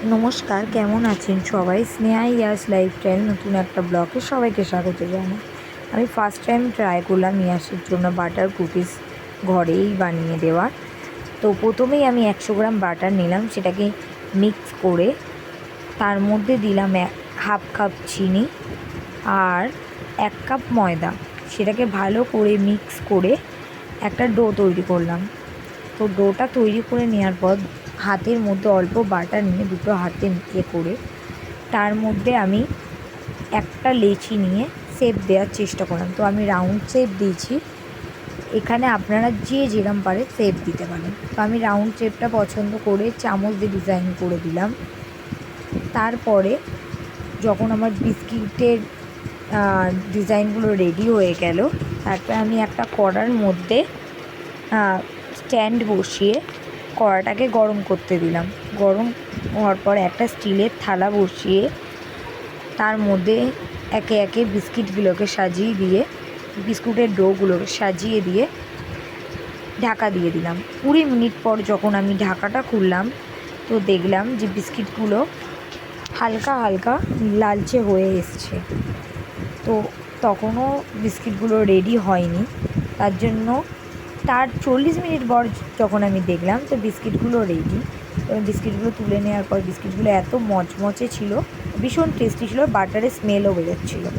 নমস্কার, কেমন আছেন সবাই? স্নেহা ইয়াস লাইফস্টাইল নতুন একটা ব্লগে সবাইকে স্বাগত জানাই। আমি ফার্স্ট টাইম ট্রাই করলাম ইয়াসের জন্য বাটার কুকিজ ঘরেই বানিয়ে দেওয়ার। তো প্রথমেই আমি 100 গ্রাম বাটার নিলাম, সেটাকে মিক্স করে তার মধ্যে দিলাম হাফ কাপ চিনি আর 1 কাপ ময়দা। সেটাকে ভালো করে মিক্স করে একটা ডো তৈরি করলাম। তো ডোটা তৈরি করে নেওয়ার পর হাতের মধ্যে অল্প বাটার নিয়ে দুটো হাতে করে তার মধ্যে আমি একটা লেচি নিয়ে শেপ দেওয়ার চেষ্টা করলাম। তো আমি রাউন্ড শেপ দিয়েছি, এখানে আপনারা যে যেরকম পারে শেপ দিতে পারেন। তো আমি রাউন্ড শেপটা পছন্দ করে চামচ দিয়ে ডিজাইন করে দিলাম। তারপরে যখন আমার বিস্কিটের ডিজাইনগুলো রেডি হয়ে গেল, তারপরে আমি একটা কড়ার মধ্যে স্ট্যান্ড বসিয়ে কড়াটাকে গরম করতে দিলাম। গরম হওয়ার পর একটা স্টিলের থালা বসিয়ে তার মধ্যে একে একে বিস্কিটগুলোকে সাজিয়ে দিয়ে বিস্কুটের ডোগুলোকে সাজিয়ে দিয়ে ঢাকা দিয়ে দিলাম। 20 মিনিট পর যখন আমি ঢাকাটা খুললাম, তো দেখলাম যে বিস্কিটগুলো হালকা হালকা লালচে হয়ে এসছে। তো তখনও বিস্কিটগুলো রেডি হয়নি, তার জন্য তার 40 মিনিট পর যখন আমি দেখলাম তো বিস্কিটগুলো রেডি। তো বিস্কিটগুলো তুলে নেওয়ার পর বিস্কিটগুলো এত মচমচে ছিল, ভীষণ টেস্টি ছিল, বাটারের স্মেলও বেরোচ্ছিলো।